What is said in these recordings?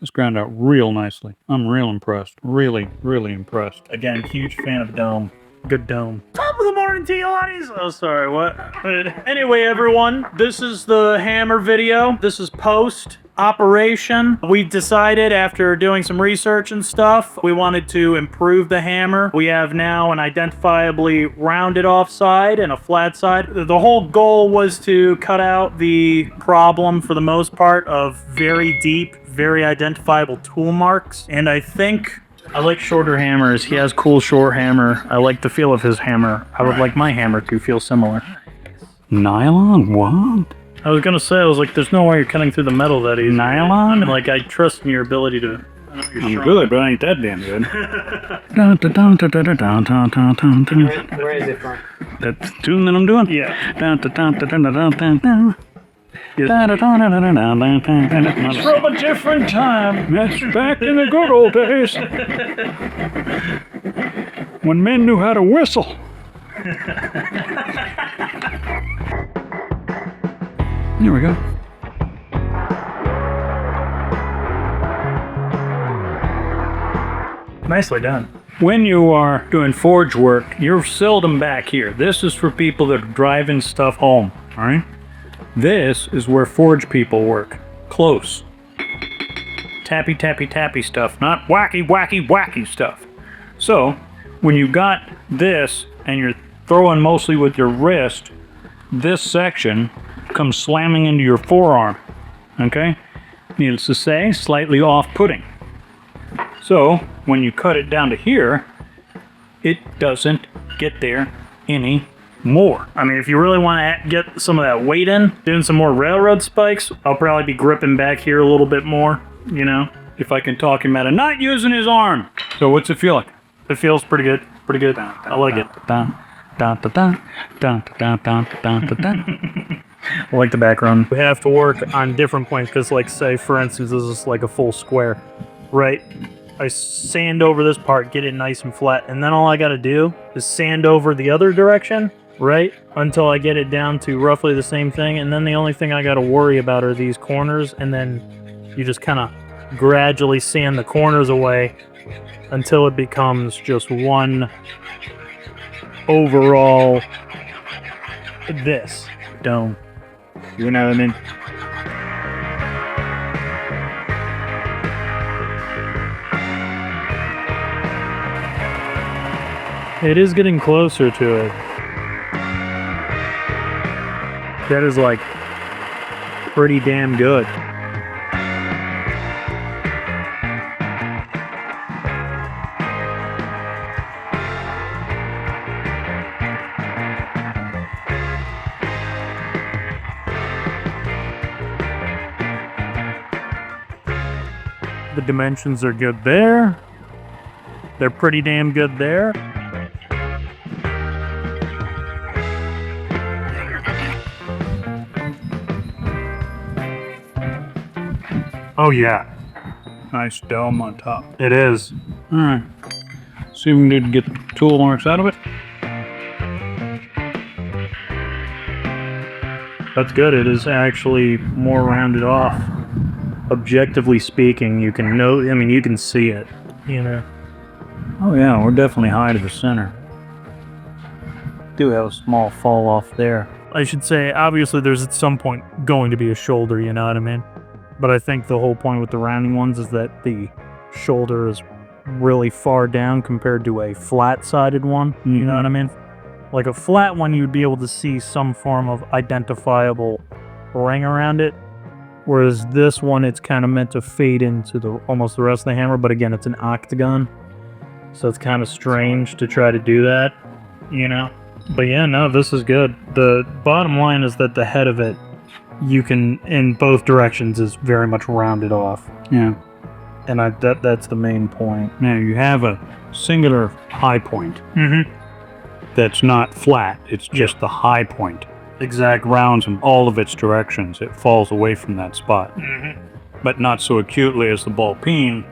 This ground out real nicely. I'm real impressed. Really, really impressed. Again, huge fan of dome. Good dome. Top of the morning to you, laddies. Oh, sorry, what? Anyway, everyone, this is the hammer video. This is post operation. We decided after doing some research and stuff, we wanted to improve the hammer. We have now an identifiably rounded off side and a flat side. The whole goal was to cut out the problem, for the most part, of very deep, very identifiable tool marks. And I think I like shorter hammers. He has cool short hammer. I like the feel of his hammer. I would like my hammer to feel similar. Nylon? What? I was gonna say, I was like, there's no way you're cutting through the metal that easy. Nylon? Like, I trust in your ability to... I'm good, but I ain't that damn good. Where is it from? That tune that I'm doing? Yeah. From a different time. That's back in the good old days. When men knew how to whistle. Here we go. Nicely done. When you are doing forge work, you're seldom back here. This is for people that are driving stuff home, all right? This is where forge people work. Close. Tappy, tappy, tappy stuff, not wacky, wacky, wacky stuff. So, when you got this and you're throwing mostly with your wrist, this section comes slamming into your forearm, okay? Needless to say, slightly off-putting. So, when you cut it down to here, it doesn't get there anymore. I mean, if you really want to get some of that weight in, doing some more railroad spikes, I'll probably be gripping back here a little bit more, you know? If I can talk him out of not using his arm. So what's it feel like? It feels pretty good. Pretty good. I like it. I like the background. We have to work on different points because, like, say, for instance, this is like a full square, right? I sand over this part, get it nice and flat, and then all I gotta do is sand over the other direction, right? Until I get it down to roughly the same thing, and then the only thing I gotta worry about are these corners, and then you just kind of gradually sand the corners away until it becomes just one overall this dome. You know what I mean? It is getting closer to it. That is like pretty damn good. The dimensions are good there. They're pretty damn good there. Oh yeah, Nice dome on top. it is. All right. See if we can get the tool marks out of it. That's good. It is actually more rounded off. Objectively speaking, you can know. I mean, you can see it. You know. Oh yeah, we're definitely high to the center. Do have a small fall off there. I should say, obviously, there's at some point going to be a shoulder. You know what I mean? But I think the whole point with the rounding ones is that the shoulder is really far down compared to a flat-sided one. You know what I mean? Like a flat one, you'd be able to see some form of identifiable ring around it. Whereas this one, it's kind of meant to fade into the almost the rest of the hammer. But again, it's an octagon. So it's kind of strange to try to do that, you know? But yeah, no, this is good. The bottom line is that the head of it, you can, in both directions, is very much rounded off. Yeah. And that's the main point. Now you have a singular high point Mm-hmm. that's not flat. It's just the high point. Exactly. Rounds in all of its directions. It falls away from that spot. Mm-hmm. But not so acutely as the ball peen,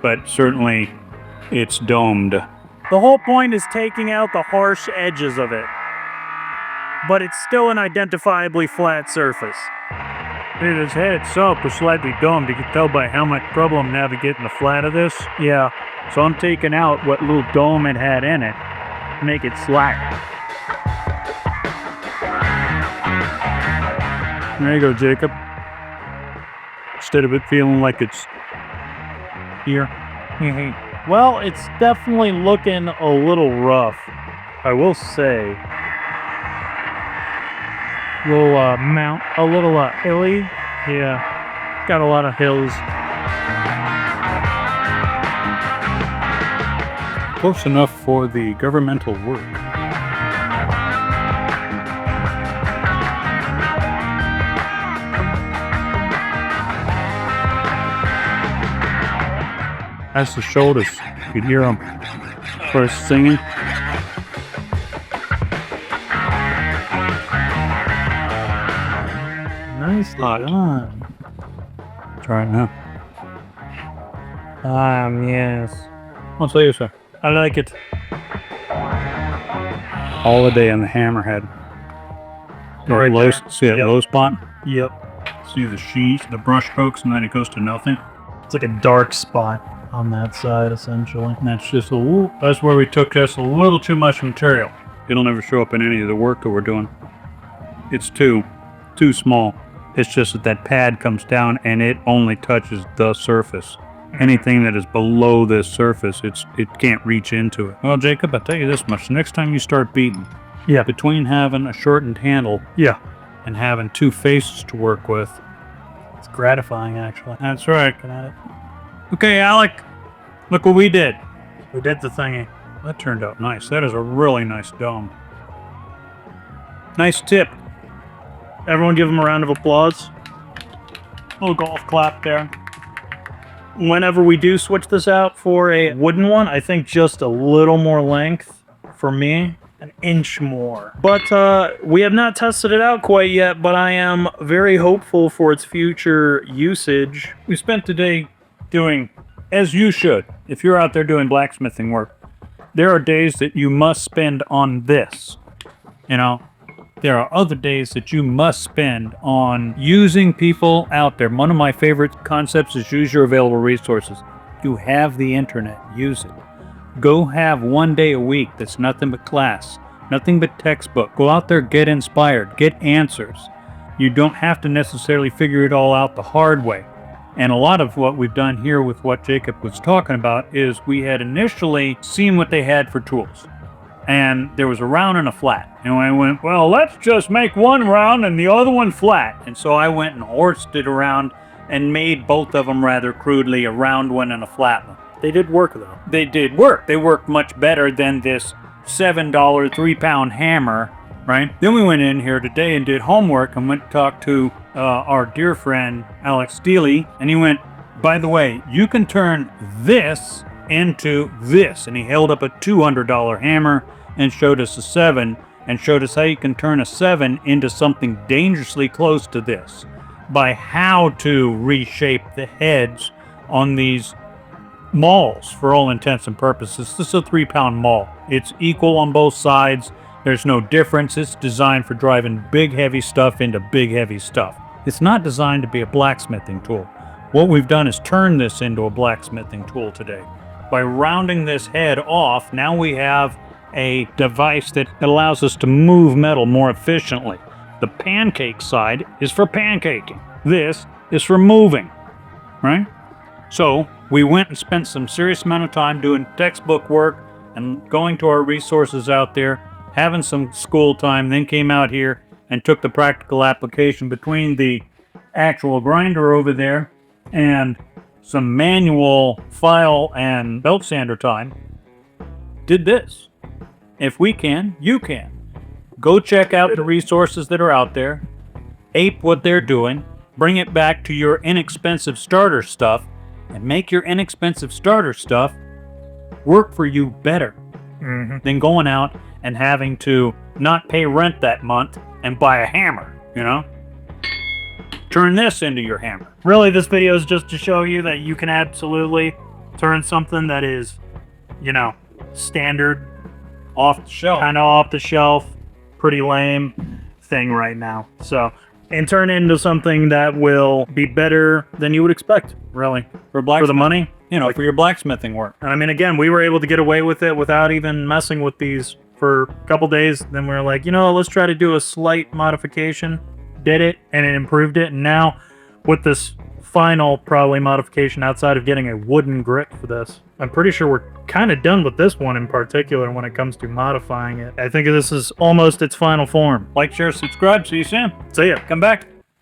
but certainly it's domed. The whole point is taking out the harsh edges of it. But it's still an identifiably flat surface. Dude, his head's up or slightly domed. You can tell by how much trouble I'm navigating the flat of this. Yeah, so I'm taking out what little dome it had in it, make it slack. There you go, Jacob. Instead of it feeling like it's here. Well, it's definitely looking a little rough, I will say. A little hilly. Yeah, got a lot of hills. Close enough for the governmental work. That's the shoulders. You could hear them first singing. Nicely done. Try it now. Yes. What's that you say? I like it. All the day on the hammerhead. Right low, there. see that Yep. low spot? Yep. See the sheet, the brush strokes, and then it goes to nothing. It's like a dark spot on that side, essentially. And that's just a little, that's where we took just a little too much material. It'll never show up in any of the work that we're doing. It's too small. It's just that that pad comes down and it only touches the surface. Anything that is below this surface, it can't reach into it. Well, Jacob, I'll tell you this much. Next time you start beating, Yeah. between having a shortened handle Yeah. and having two faces to work with. It's gratifying, actually. That's right. Looking at it. Okay, Alec, look what we did. We did the thingy. That turned out nice. That is a really nice dome. Nice tip. Everyone give him a round of applause. Little golf clap there. Whenever we do switch this out for a wooden one, I think just a little more length for me. An inch more. But we have not tested it out quite yet, but I am very hopeful for its future usage. We spent today doing, as you should, if you're out there doing blacksmithing work, there are days that you must spend on this. You know, there are other days that you must spend on using people out there. One of my favorite concepts is use your available resources. You have the internet, use it. Go have one day a week that's nothing but class, nothing but textbook. Go out there, get inspired, get answers. You don't have to necessarily figure it all out the hard way. And a lot of what we've done here with what Jacob was talking about is we had initially seen what they had for tools. And there was a round and a flat. And I went, well, let's just make one round and the other one flat. And so I went and horsed it around and made both of them rather crudely, a round one and a flat one. They did work, though. They did work. They worked much better than this $7 3-pound hammer, right? Then we went in here today and did homework and went to talk to our dear friend Alex Steely, and he went, by the way, you can turn this into this. And he held up a $200 hammer and showed us a 7 and showed us how you can turn a 7 into something dangerously close to this by how to reshape the heads on these mauls for all intents and purposes. This is a 3-pound maul. It's equal on both sides. There's no difference. It's designed for driving big heavy stuff into big heavy stuff. It's not designed to be a blacksmithing tool. What we've done is turn this into a blacksmithing tool today. By rounding this head off, now we have a device that allows us to move metal more efficiently. The pancake side is for pancaking. This is for moving, right? So we went and spent some serious amount of time doing textbook work and going to our resources out there, having some school time, then came out here and took the practical application between the actual grinder over there and some manual file and belt sander time. Did this. If we can, you can. Go check out the resources that are out there, ape what they're doing, bring it back to your inexpensive starter stuff, and make your inexpensive starter stuff work for you better than going out and having to not pay rent that month and buy a hammer, you know? Turn this into your hammer. Really, this video is just to show you that you can absolutely turn something that is, you know, standard, Off the shelf. kind of off the shelf, pretty lame thing right now. So and turn it into something that will be better than you would expect, really. For blacksmith, For the money. for your blacksmithing work. And I mean, again, we were able to get away with it without even messing with these for a couple days. Then we were like, let's try to do a slight modification. Did it, and it improved it. And now, with this final probably modification outside of getting a wooden grit for this, I'm pretty sure we're kind of done with this one in particular when it comes to modifying it. I think this is almost its final form. Like, share, subscribe. See you soon. See ya. Come back.